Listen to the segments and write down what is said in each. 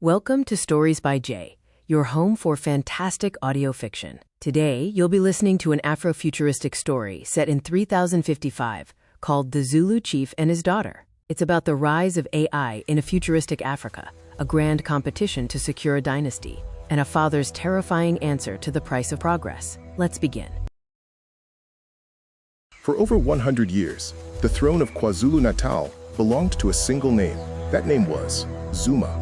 Welcome to Stories by Jay, your home for fantastic audio fiction. Today, you'll be listening to an Afrofuturistic story set in 3055 called The Zulu Chief and His Daughter. It's about the rise of AI in a futuristic Africa, a grand competition to secure a dynasty, and a father's terrifying answer to the price of progress. Let's begin. For over 100 years, the throne of KwaZulu-Natal belonged to a single name. That name was Zuma.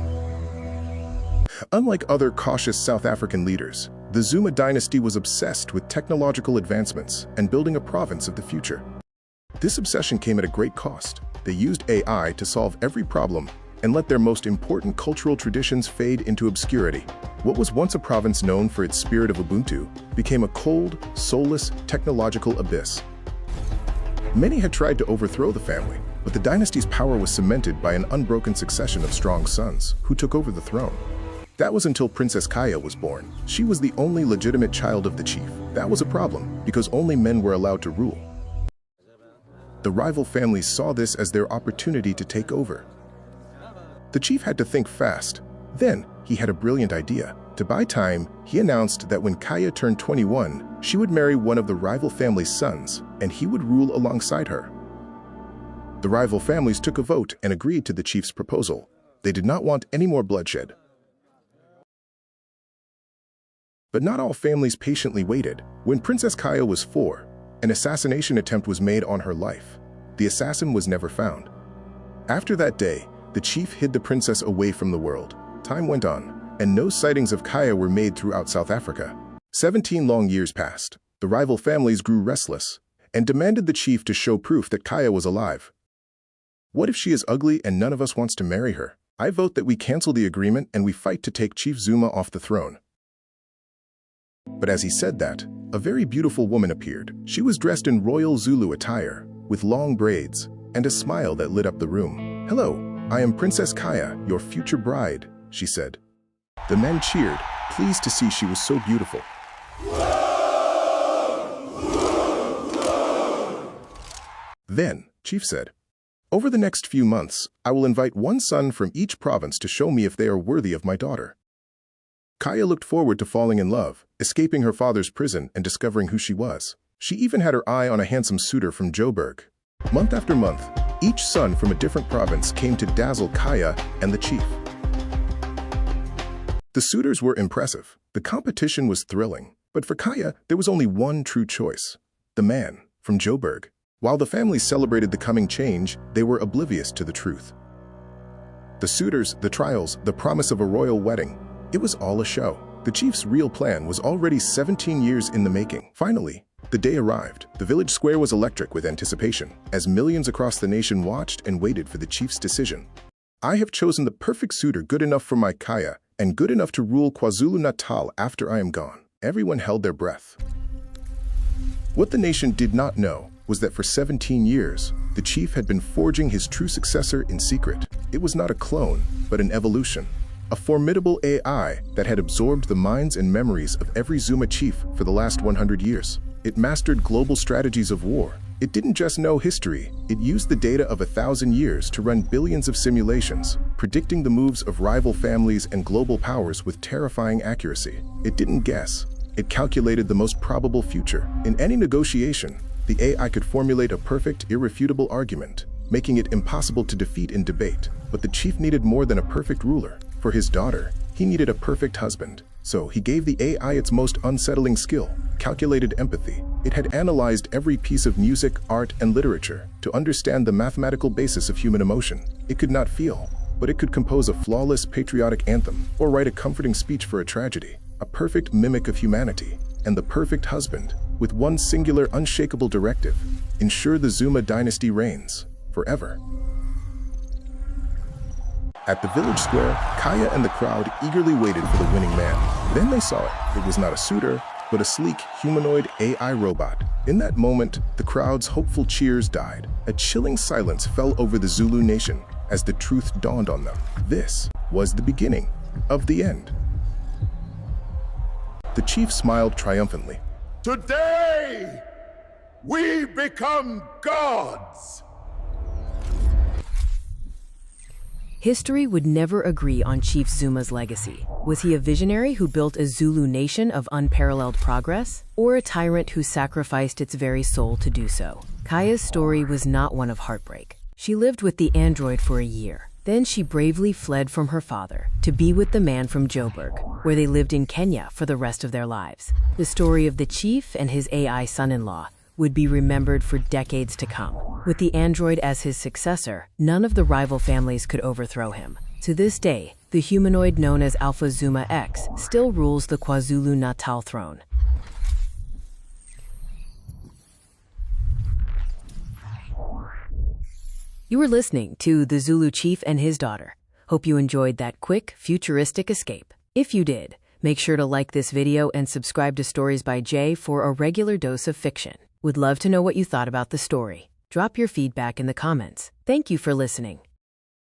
Unlike other cautious South African leaders, the Zuma dynasty was obsessed with technological advancements and building a province of the future. This obsession came at a great cost. They used AI to solve every problem and let their most important cultural traditions fade into obscurity. What was once a province known for its spirit of Ubuntu became a cold, soulless, technological abyss. Many had tried to overthrow the family, but the dynasty's power was cemented by an unbroken succession of strong sons who took over the throne. That was until Princess Kaya was born. She was the only legitimate child of the chief. That was a problem, because only men were allowed to rule. The rival families saw this as their opportunity to take over. The chief had to think fast. Then, he had a brilliant idea. To buy time, he announced that when Kaya turned 21, she would marry one of the rival family's sons, and he would rule alongside her. The rival families took a vote and agreed to the chief's proposal. They did not want any more bloodshed. But not all families patiently waited. When Princess Kaya was 4, an assassination attempt was made on her life. The assassin was never found. After that day, the chief hid the princess away from the world. Time went on, and no sightings of Kaya were made throughout South Africa. 17 long years passed. The rival families grew restless and demanded the chief to show proof that Kaya was alive. What if she is ugly and none of us wants to marry her? I vote that we cancel the agreement and we fight to take Chief Zuma off the throne. But as he said that, a very beautiful woman appeared. She was dressed in royal Zulu attire, with long braids, and a smile that lit up the room. "Hello, I am Princess Kaya, your future bride," she said. The men cheered, pleased to see she was so beautiful. Then, Chief said, "Over the next few months, I will invite one son from each province to show me if they are worthy of my daughter." Kaya looked forward to falling in love, escaping her father's prison and discovering who she was. She even had her eye on a handsome suitor from Joburg. Month after month, each son from a different province came to dazzle Kaya and the chief. The suitors were impressive. The competition was thrilling. But for Kaya, there was only one true choice: the man from Joburg. While the families celebrated the coming change, they were oblivious to the truth. The suitors, the trials, the promise of a royal wedding, it was all a show. The chief's real plan was already 17 years in the making. Finally, the day arrived. The village square was electric with anticipation, as millions across the nation watched and waited for the chief's decision. "I have chosen the perfect suitor, good enough for my Kaya, and good enough to rule KwaZulu-Natal after I am gone." Everyone held their breath. What the nation did not know was that for 17 years, the chief had been forging his true successor in secret. It was not a clone, but an evolution. A formidable AI that had absorbed the minds and memories of every Zuma chief for the last 100 years. It mastered global strategies of war. It didn't just know history, it used the data of 1,000 years to run billions of simulations, predicting the moves of rival families and global powers with terrifying accuracy. It didn't guess, it calculated the most probable future. In any negotiation, the AI could formulate a perfect, irrefutable argument, making it impossible to defeat in debate. But the chief needed more than a perfect ruler. For his daughter, he needed a perfect husband. So he gave the AI its most unsettling skill: calculated empathy. It had analyzed every piece of music, art, and literature to understand the mathematical basis of human emotion. It could not feel, but it could compose a flawless patriotic anthem or write a comforting speech for a tragedy. A perfect mimic of humanity. And the perfect husband, with one singular, unshakable directive: ensure the Zuma dynasty reigns forever. At the village square, Kaya and the crowd eagerly waited for the winning man. Then they saw it. It was not a suitor, but a sleek, humanoid AI robot. In that moment, the crowd's hopeful cheers died. A chilling silence fell over the Zulu nation as the truth dawned on them. This was the beginning of the end. The chief smiled triumphantly. "Today, we become gods!" History would never agree on Chief Zuma's legacy. Was he a visionary who built a Zulu nation of unparalleled progress, or a tyrant who sacrificed its very soul to do so? Kaya's story was not one of heartbreak. She lived with the android for a year. Then she bravely fled from her father to be with the man from Joburg, where they lived in Kenya for the rest of their lives. The story of the chief and his AI son-in-law would be remembered for decades to come. With the android as his successor, none of the rival families could overthrow him. To this day, the humanoid known as Alpha Zuma X still rules the KwaZulu-Natal throne. You were listening to The Zulu Chief and His Daughter. Hope you enjoyed that quick, futuristic escape. If you did, make sure to like this video and subscribe to Stories by Jay for a regular dose of fiction. Would love to know what you thought about the story. Drop your feedback in the comments. Thank you for listening.